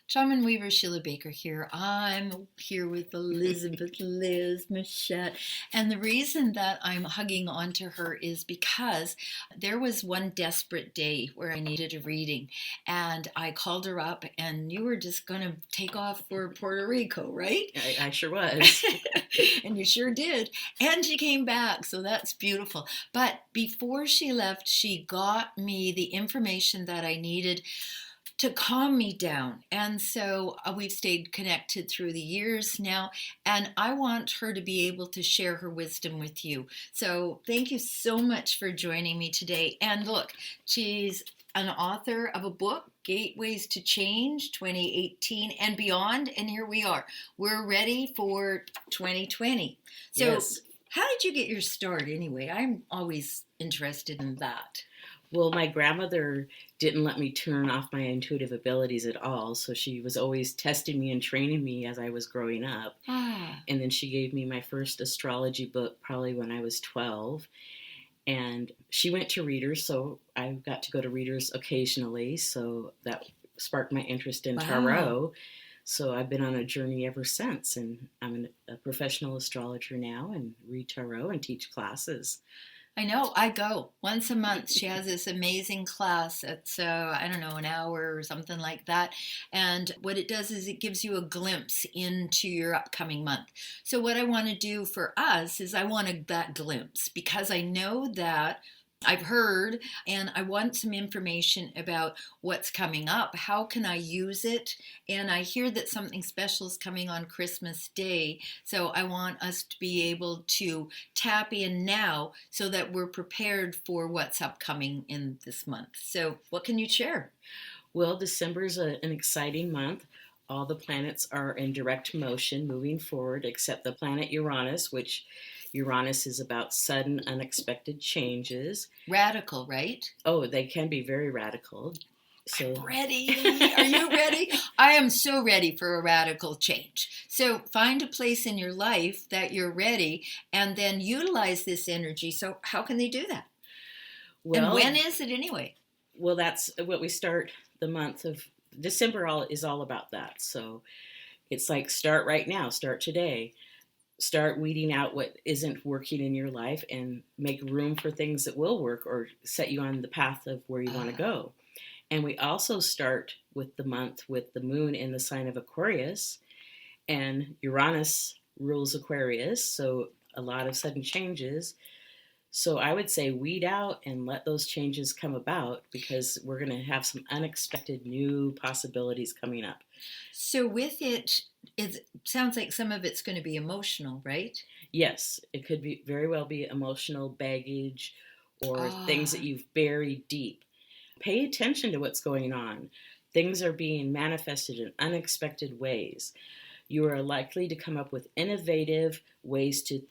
ShamanWeaver Sheila Baker here. I'm here with Elizabeth Liz Machette. And the reason that I'm hugging onto her is because there was one desperate day where I needed a reading. And I called her up, and you were just going to take off for Puerto Rico, right? I sure was. And you sure did. And she came back, so that's beautiful. But before she left, she got me the information that I needed to calm me down. And so we've stayed connected through the years now, and I want her to be able to share her wisdom with you. So thank you so much for joining me today. And look, she's an author of a book, Gateways to Change 2018 and beyond. And here we are. We're ready for 2020. So Yes. How did you get your start anyway? I'm always interested in that. Well, my grandmother didn't let me turn off my intuitive abilities at all, so she was always testing me and training me as I was growing up. And then she gave me my first astrology book probably when I was 12. And she went to readers, so I got to go to readers occasionally, so that sparked my interest in tarot. So I've been on a journey ever since, and I'm a professional astrologer now and read tarot and teach classes. I know. I go once a month. She has this amazing class. It's, I don't know, an hour or something like that. And what it does is it gives you a glimpse into your upcoming month. So what I want to do for us is I want that glimpse because I know that I've heard and I want some information about what's coming up. How can I use it? And I hear that something special is coming on Christmas Day. So I want us to be able to tap in now so that we're prepared for what's upcoming in this month. So what can you share? Well, December is an exciting month. All the planets are in direct motion moving forward except the planet Uranus, which Uranus is about sudden, unexpected changes. Radical, right? Oh, they can be very radical. So I'm ready. Are you ready? I am so ready for a radical change. So find a place in your life that you're ready and then utilize this energy. So how can they do that? Well, and when is it anyway? Well, that's what we start the month of December is all about that. So it's like start right now, start today. Start weeding out what isn't working in your life and make room for things that will work or set you on the path of where you want to go. And we also start with the month with the moon in the sign of Aquarius, and Uranus rules Aquarius, so a lot of sudden changes. So I would say weed out and let those changes come about because we're going to have some unexpected new possibilities coming up. So with it sounds like some of it's going to be emotional, right? Yes, it could be very well be emotional baggage or things that you've buried deep. Pay attention to what's going on. Things are being manifested in unexpected ways. You are likely to come up with innovative ways to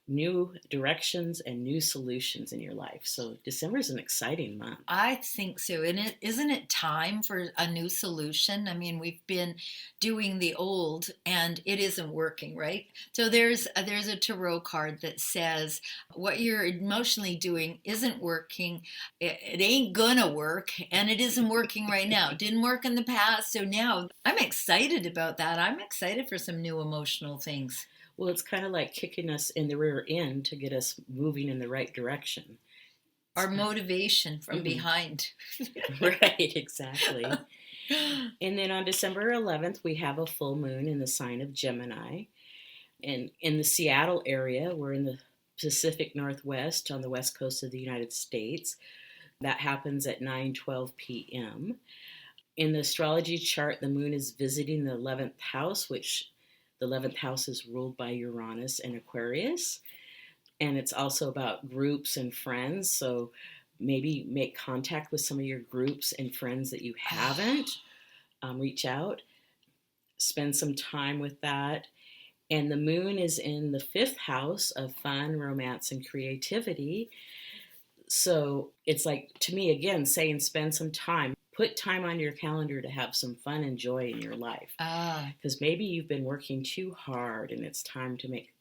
new directions and new solutions in your life. So December is an exciting month. I think so. And isn't it time for a new solution? I mean, we've been doing the old and it isn't working, right? So there's a tarot card that says what you're emotionally doing isn't working. It ain't gonna work, and it isn't working right now. It didn't work in the past, so now I'm excited about that. I'm excited for some new emotional things. Well, it's kind of like kicking us in the rear end to get us moving in the right direction. Our motivation from behind. Right, exactly. And then on December 11th, we have a full moon in the sign of Gemini. And in the Seattle area, we're in the Pacific Northwest on the west coast of the United States. That happens at 9:12 p.m. In the astrology chart, the moon is visiting the 11th house, which the 11th house is ruled by Uranus and Aquarius. And it's also about groups and friends. So maybe make contact with some of your groups and friends that you haven't. Reach out. Spend some time with that. And the moon is in the 5th house of fun, romance, and creativity. So it's like, to me, again, saying spend some time. Put time on your calendar to have some fun and joy in your life. Because maybe you've been working too hard and it's time to make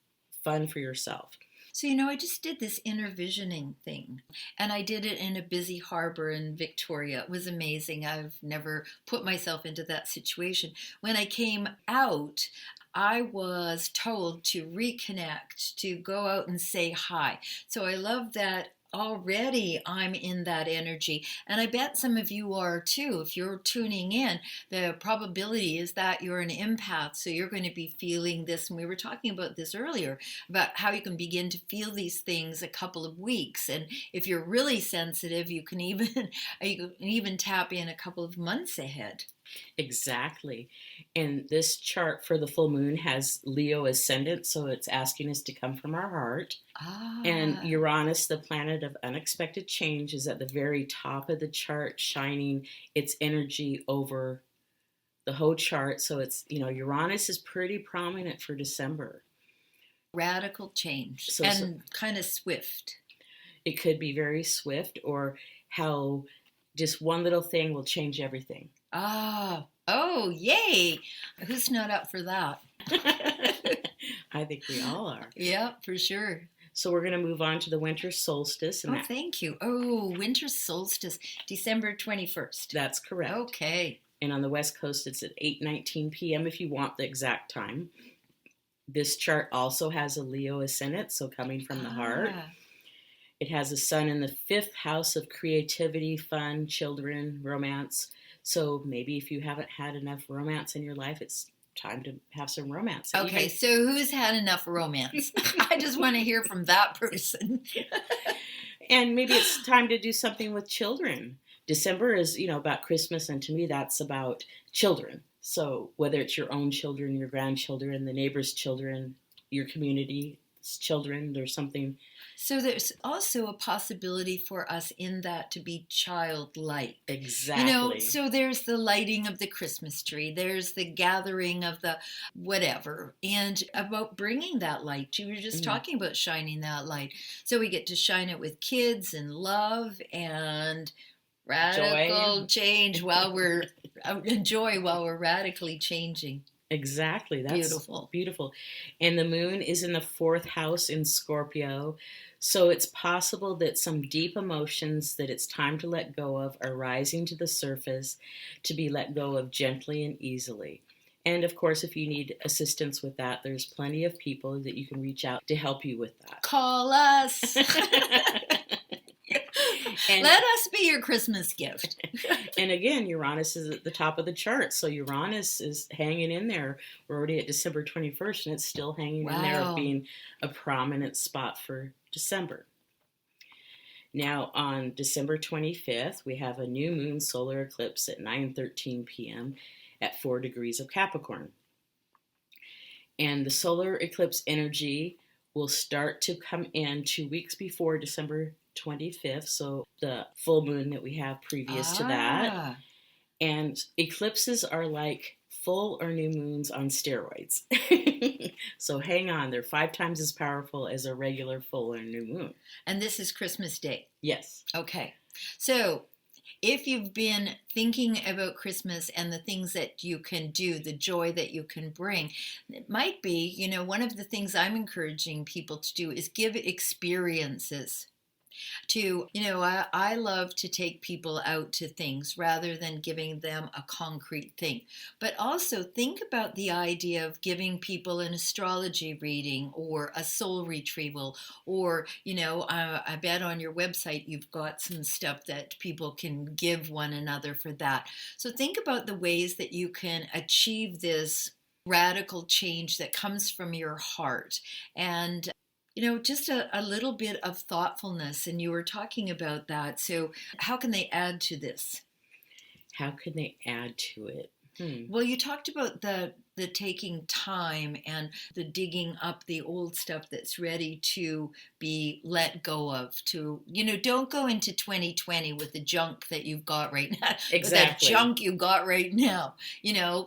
fun for yourself. So, I just did this inner visioning thing, and I did it in a busy harbor in Victoria. It was amazing. I've never put myself into that situation. When I came out, I was told to reconnect, to go out and say hi. So I love that already I'm in that energy. And I bet some of you are too. If you're tuning in, the probability is that you're an empath. So you're going to be feeling this. And we were talking about this earlier, about how you can begin to feel these things a couple of weeks. And if you're really sensitive, you can even tap in a couple of months ahead. Exactly. And this chart for the full moon has Leo ascendant, so it's asking us to come from our heart. And Uranus, the planet of unexpected change, is at the very top of the chart, shining its energy over the whole chart. So it's, Uranus is pretty prominent for December. Radical change and kind of swift. It could be very swift, or how just one little thing will change everything. Oh, yay. Who's not up for that? I think we all are. Yeah, for sure. So we're going to move on to the winter solstice. And thank you. Oh, winter solstice, December 21st. That's correct. Okay. And on the West Coast, it's at 8:19 p.m. if you want the exact time. This chart also has a Leo ascendant, so coming from the heart. It has a sun in the 5th house of creativity, fun, children, romance. So maybe if you haven't had enough romance in your life, it's time to have some romance. Okay, so who's had enough romance? I just want to hear from that person. And maybe it's time to do something with children. December is, about Christmas, and to me that's about children. So whether it's your own children, your grandchildren, the neighbor's children, your community's children, there's something. So there's also a possibility for us in that to be childlike. Exactly. So there's the lighting of the Christmas tree. There's the gathering of the whatever. And about bringing that light. You were just talking about shining that light. So we get to shine it with kids and love and radical change while we're radically changing. Exactly. That's beautiful. And the moon is in the 4th house in Scorpio. So it's possible that some deep emotions that it's time to let go of are rising to the surface, to be let go of gently and easily. And of course, if you need assistance with that, there's plenty of people that you can reach out to help you with that. Call us. And let us be your Christmas gift. And again, Uranus is at the top of the chart. So Uranus is hanging in there. We're already at December 21st, and it's still hanging in there of being a prominent spot for December. Now, on December 25th, we have a new moon solar eclipse at 9:13 p.m. at 4 degrees of Capricorn. And the solar eclipse energy will start to come in 2 weeks before December 25th, so the full moon that we have previous to that. And eclipses are like full or new moons on steroids. So hang on, they're 5 times as powerful as a regular full or new moon. And this is Christmas Day? Yes. Okay. So if you've been thinking about Christmas and the things that you can do, the joy that you can bring, it might be, one of the things I'm encouraging people to do is give experiences. I love to take people out to things rather than giving them a concrete thing. But also think about the idea of giving people an astrology reading or a soul retrieval, or, I bet on your website you've got some stuff that people can give one another for that. So think about the ways that you can achieve this radical change that comes from your heart. And just a little bit of thoughtfulness, and you were talking about that. So how can they add to this? How can they add to it? Well, you talked about the taking time and the digging up the old stuff that's ready to be let go of. To, don't go into 2020 with the junk that you've got right now. Exactly. With that junk you've got right now.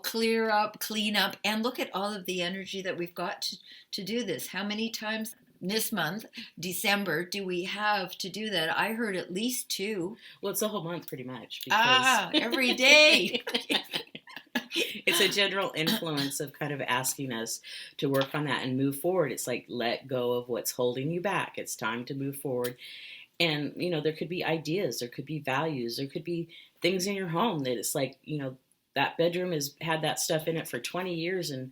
Clear up, clean up, and look at all of the energy that we've got to do this. How many times this month, December, do we have to do that? I heard at least 2. Well, it's a whole month pretty much. Every day. It's a general influence of kind of asking us to work on that and move forward. It's like, let go of what's holding you back. It's time to move forward. And, there could be ideas, there could be values, there could be things in your home that it's like, that bedroom has had that stuff in it for 20 years and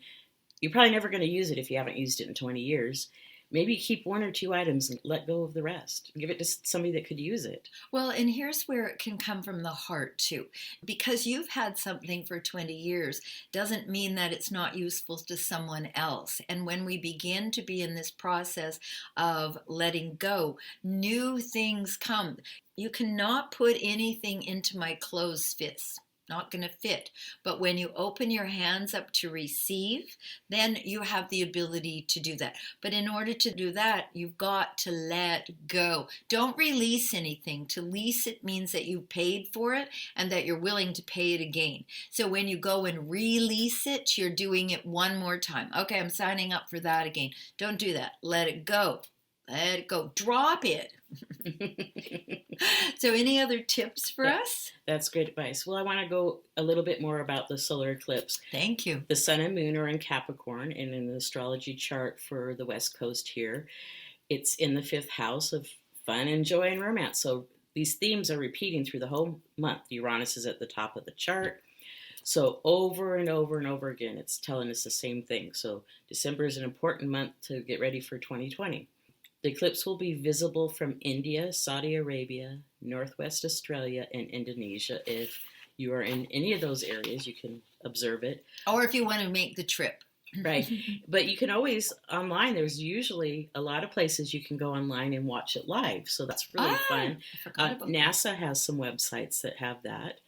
you're probably never going to use it if you haven't used it in 20 years. Maybe keep one or two items and let go of the rest. Give it to somebody that could use it. Well, and here's where it can come from the heart too. Because you've had something for 20 years doesn't mean that it's not useful to someone else. And when we begin to be in this process of letting go, new things come. You cannot put anything into my closed fist. Not going to fit. But when you open your hands up to receive, then you have the ability to do that. But in order to do that, you've got to let go. Don't release anything. To lease it means that you paid for it and that you're willing to pay it again. So when you go and release it, you're doing it one more time. Okay, I'm signing up for that again. Don't do that. Let it go. Let it go. Drop it. So any other tips for us? That's great advice. Well, I want to go a little bit more about the solar eclipse. Thank you. The sun and moon are in Capricorn, and in the astrology chart for the West Coast here, it's in the 5th house of fun and joy and romance. So these themes are repeating through the whole month. Uranus is at the top of the chart. So over and over and over again, it's telling us the same thing. So December is an important month to get ready for 2020. The eclipse will be visible from India, Saudi Arabia, Northwest Australia, and Indonesia. If you are in any of those areas, you can observe it. Or if you want to make the trip. Right. But you can always, online, there's usually a lot of places you can go online and watch it live. So that's really fun. NASA has some websites that have that.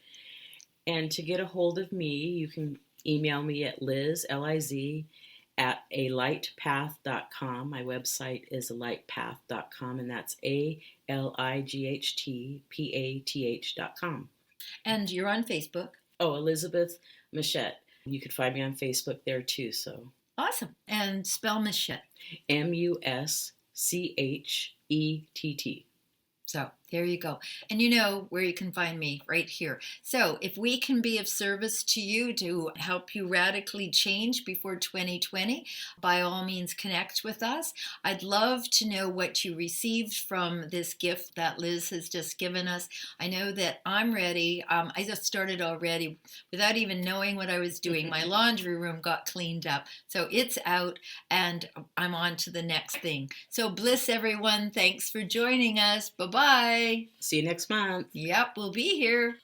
And to get a hold of me, you can email me at Liz, Liz, at alightpath.com. My website is alightpath.com, and that's ALIGHTPATH.com. And you're on Facebook. Oh, Elizabeth Machette. You could find me on Facebook there too. So awesome. And spell Machette. MUSCHETT. So there you go. And you know where you can find me, right here. So if we can be of service to you to help you radically change before 2020, by all means connect with us. I'd love to know what you received from this gift that Liz has just given us. I know that I'm ready. I just started already without even knowing what I was doing. My laundry room got cleaned up. So it's out and I'm on to the next thing. So Bliss, everyone. Thanks for joining us. Bye-bye. See you next month. Yep, we'll be here.